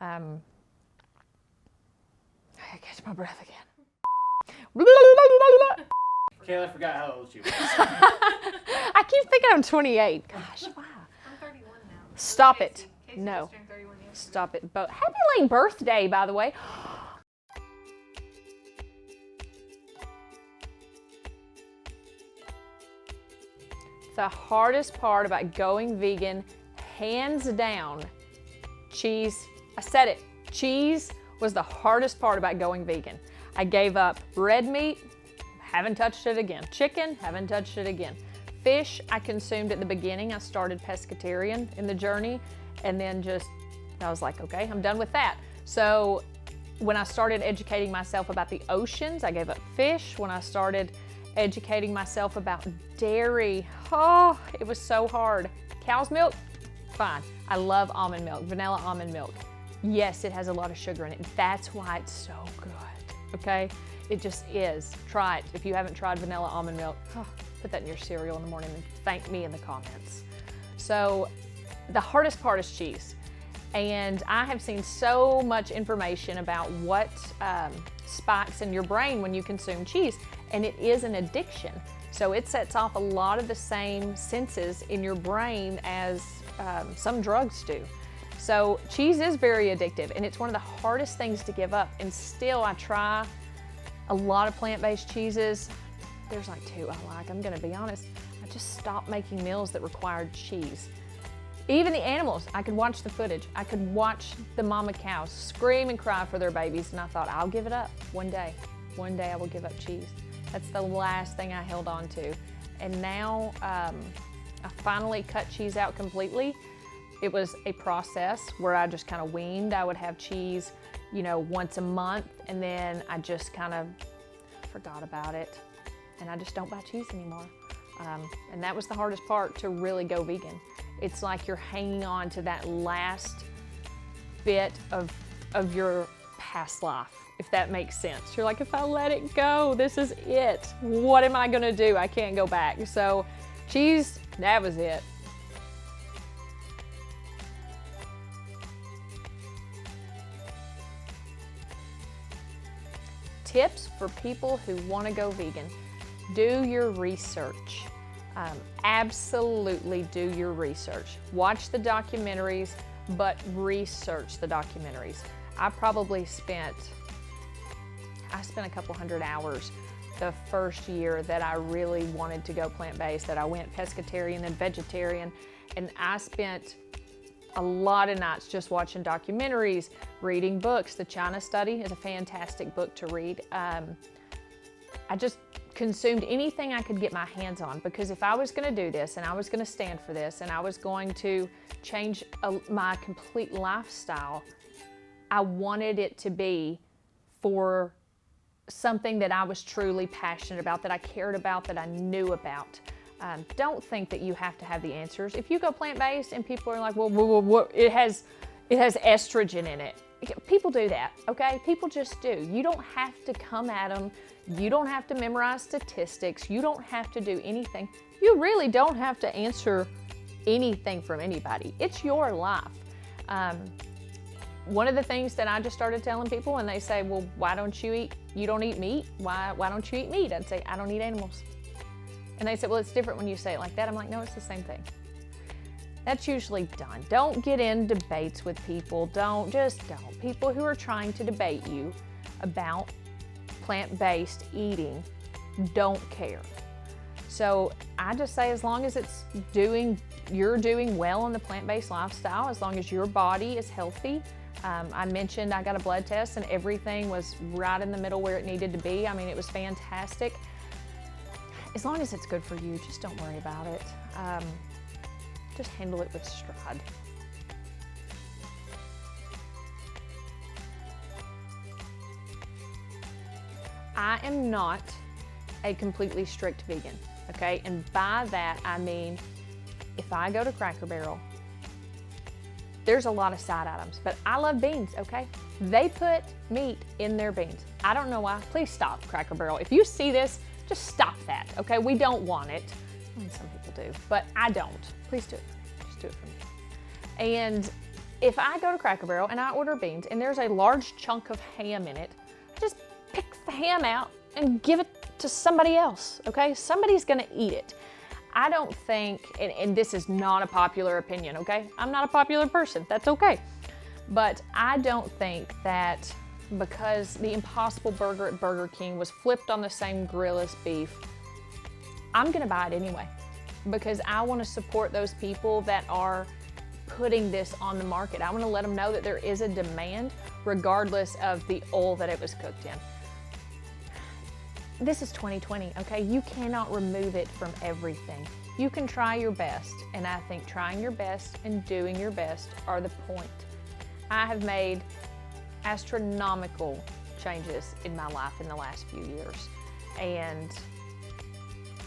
I catch my breath again. Kayla forgot how old she was. I keep thinking I'm 28. Gosh, wow. I'm 31 now. Stop it. Casey No. just turned 31 yesterday. Stop it. Happy late birthday, by the way. The hardest part about going vegan, hands down, cheese. I said it. Cheese was the hardest part about going vegan. I gave up red meat, haven't touched it again. Chicken, haven't touched it again. Fish, I consumed at the beginning. I started pescatarian in the journey, and then I was like, okay, I'm done with that. So when I started educating myself about the oceans, I gave up fish. When I started educating myself about dairy, oh, it was so hard. Cow's milk, fine. I love almond milk, vanilla almond milk. Yes, it has a lot of sugar in it. That's why it's so good, okay? It just is. Try it. If you haven't tried vanilla almond milk, put that in your cereal in the morning and thank me in the comments. So the hardest part is cheese. And I have seen so much information about what spikes in your brain when you consume cheese, and it is an addiction. So it sets off a lot of the same senses in your brain as some drugs do. So cheese is very addictive, and it's one of the hardest things to give up. And still, I try a lot of plant-based cheeses. There's like 2 I like, I'm gonna be honest. I just stopped making meals that required cheese. Even the animals, I could watch the footage. I could watch the mama cows scream and cry for their babies, and I thought, I'll give it up one day. One day I will give up cheese. That's the last thing I held on to. And now I finally cut cheese out completely. It was a process where I just kind of weaned. I would have cheese, once a month, and then I just kind of forgot about it. And I just don't buy cheese anymore. And that was the hardest part, to really go vegan. It's like you're hanging on to that last bit of your past life, if that makes sense. You're like, if I let it go, this is it. What am I gonna do? I can't go back. So cheese, that was it. Tips for people who want to go vegan. Do your research. Absolutely do your research. Watch the documentaries, but research the documentaries. I spent a couple hundred hours the first year that I really wanted to go plant-based, that I went pescatarian and vegetarian, and I spent a lot of nights just watching documentaries, reading books. The China Study is a fantastic book to read. I just consumed anything I could get my hands on, because if I was going to do this and I was going to stand for this and I was going to change my complete lifestyle, I wanted it to be for something that I was truly passionate about, that I cared about, that I knew about. Don't think that you have to have the answers. If you go plant-based and people are like, well, it has estrogen in it. People do that, okay? People just do. You don't have to come at them. You don't have to memorize statistics. You don't have to do anything. You really don't have to answer anything from anybody. It's your life. One of the things that I just started telling people when they say, well, why don't you don't eat meat? Why don't you eat meat? I'd say, I don't eat animals. And they said, well, it's different when you say it like that. I'm like, no, it's the same thing. That's usually done. Don't get in debates with people. Don't. People who are trying to debate you about plant-based eating don't care. So I just say, as long as you're doing well in the plant-based lifestyle, as long as your body is healthy. I mentioned I got a blood test and everything was right in the middle where it needed to be. I mean, it was fantastic. As long as it's good for you, just don't worry about it. Just handle it with stride. I am not a completely strict vegan, okay? And by that, I mean, if I go to Cracker Barrel, there's a lot of side items, but I love beans, okay? They put meat in their beans. I don't know why. Please stop, Cracker Barrel. If you see this, just stop that, okay? We don't want it. Some people do, but I don't. Please do it for me. Just do it for me. And if I go to Cracker Barrel and I order beans and there's a large chunk of ham in it, I just pick the ham out and give it to somebody else, okay? Somebody's gonna eat it. I don't think, and this is not a popular opinion, okay? I'm not a popular person, that's okay. But I don't think that because the Impossible Burger at Burger King was flipped on the same grill as beef, I'm gonna buy it anyway, because I wanna support those people that are putting this on the market. I wanna let them know that there is a demand regardless of the oil that it was cooked in. This is 2020, okay? You cannot remove it from everything. You can try your best, and I think trying your best and doing your best are the point. I have made astronomical changes in my life in the last few years, and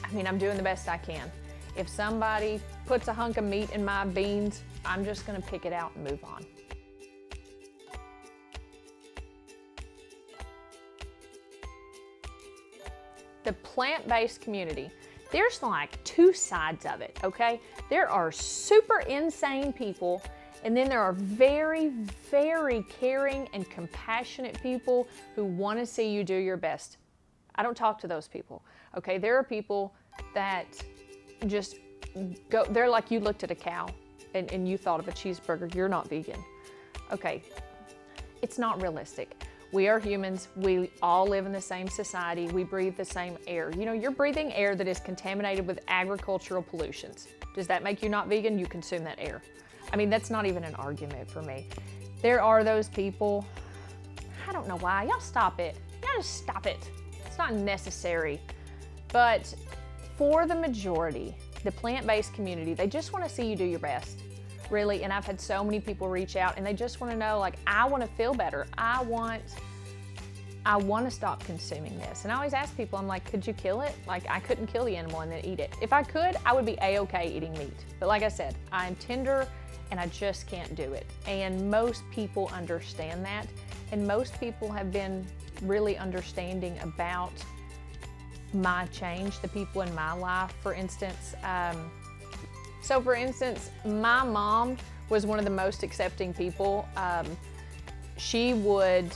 I mean, I'm doing the best I can. If somebody puts a hunk of meat in my beans, I'm just gonna pick it out and move on. The plant-based community, there's like two sides of it, okay? There are super insane people, and then there are very, very caring and compassionate people who want to see you do your best. I don't talk to those people, okay? There are people that just go, they're like you looked at a cow and you thought of a cheeseburger, you're not vegan. Okay, it's not realistic. We are humans, we all live in the same society, we breathe the same air. You know, you're breathing air that is contaminated with agricultural pollutions. Does that make you not vegan? You consume that air. I mean, that's not even an argument for me. There are those people, I don't know why, y'all stop it. Y'all just stop it. It's not necessary. But for the majority, the plant-based community, they just want to see you do your best. Really, and I've had so many people reach out and they just want to know, like, I want to feel better. I want to stop consuming this. And I always ask people, I'm like, could you kill it? Like, I couldn't kill the animal and then eat it. If I could, I would be a-okay eating meat. But like I said, I'm tender and I just can't do it. And most people understand that. And most people have been really understanding about my change, the people in my life, for instance. So for instance, my mom was one of the most accepting people. She would,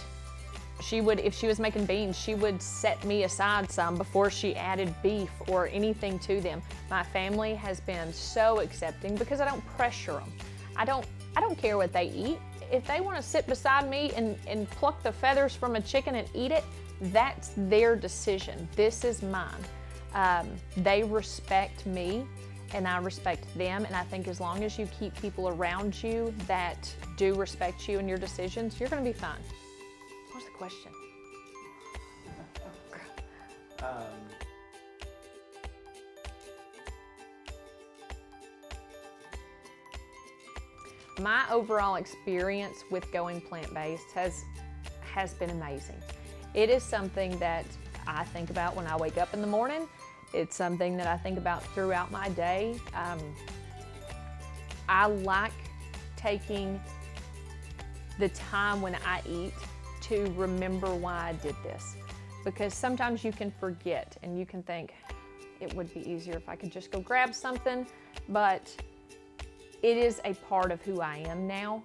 if she was making beans, she would set me aside some before she added beef or anything to them. My family has been so accepting because I don't pressure them. I don't care what they eat. If they want to sit beside me and pluck the feathers from a chicken and eat it, that's their decision. This is mine. They respect me and I respect them, and I think as long as you keep people around you that do respect you and your decisions, you're gonna be fine. What's the question? My overall experience with going plant-based has been amazing. It is something that I think about when I wake up in the morning. It's something that I think about throughout my day. I like taking the time when I eat to remember why I did this, because sometimes you can forget and you can think it would be easier if I could just go grab something, but it is a part of who I am now.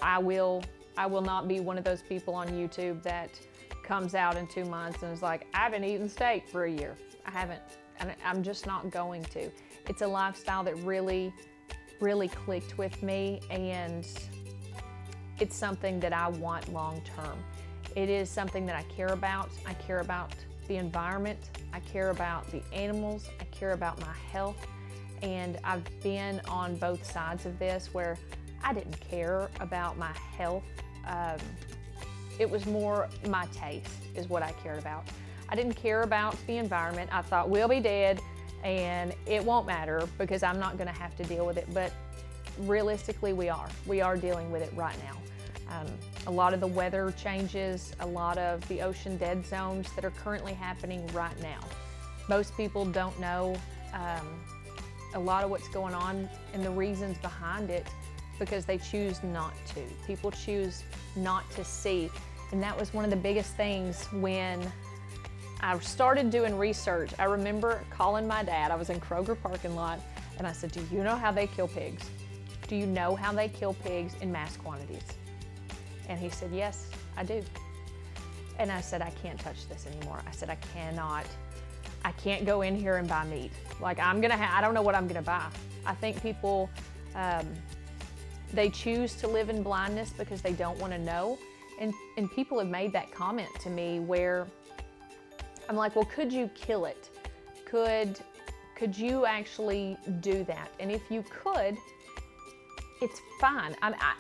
I will not be one of those people on YouTube that comes out in 2 months and is like, I haven't eaten steak for a year. I haven't, and I'm just not going to. It's a lifestyle that really, really clicked with me, and it's something that I want long term. It is something that I care about. I care about the environment. I care about the animals. I care about my health. And I've been on both sides of this where I didn't care about my health. It was more my taste is what I cared about. I didn't care about the environment. I thought we'll be dead and it won't matter because I'm not gonna have to deal with it. But realistically, we are. We are dealing with it right now. A lot of the weather changes, a lot of the ocean dead zones that are currently happening right now. Most people don't know a lot of what's going on and the reasons behind it because they choose not to. People choose not to see. And that was one of the biggest things when I started doing research. I remember calling my dad. I was in Kroger parking lot and I said, do you know how they kill pigs? do you know how they kill pigs in mass quantities? And he said, yes, I do. And I said, I can't touch this anymore. I said, I can't go in here and buy meat. Like I don't know what I'm gonna buy. I think people, they choose to live in blindness because they don't wanna know. And people have made that comment to me where I'm like, well, could you kill it? Could you actually do that? And if you could, it's fine. I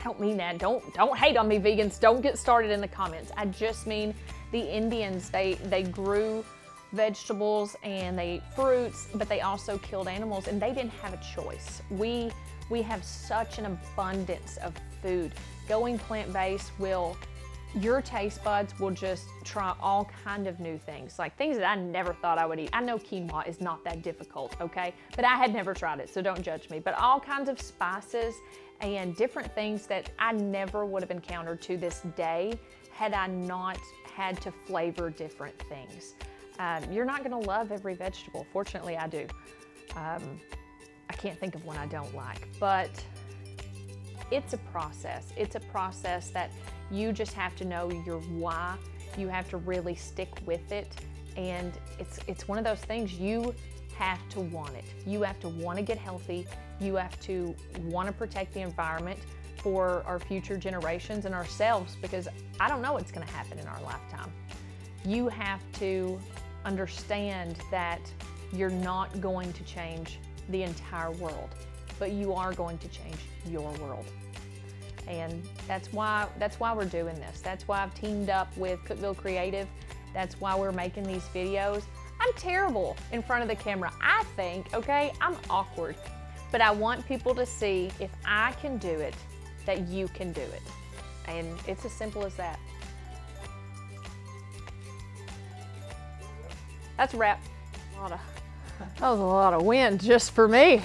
don't mean that. Don't hate on me, vegans. Don't get started in the comments. I just mean the Indians, they grew vegetables and they ate fruits, but they also killed animals, and they didn't have a choice. We have such an abundance of food. Going plant-based your taste buds will just try all kind of new things, like things that I never thought I would eat. I know quinoa is not that difficult, okay? But I had never tried it, so don't judge me. But all kinds of spices and different things that I never would have encountered to this day had I not had to flavor different things. You're not gonna love every vegetable. Fortunately, I do. I can't think of one I don't like, but it's a process. It's a process that you just have to know your why. You have to really stick with it. And it's one of those things, you have to want it. You have to want to get healthy. You have to want to protect the environment for our future generations and ourselves, because I don't know what's going to happen in our lifetime. You have to understand that you're not going to change the entire world, but you are going to change your world. And that's why we're doing this. That's why I've teamed up with Cookville Creative. That's why we're making these videos. I'm terrible in front of the camera, I think, okay? I'm awkward. But I want people to see if I can do it, that you can do it. And it's as simple as that. That's a wrap. That was a lot of wind just for me.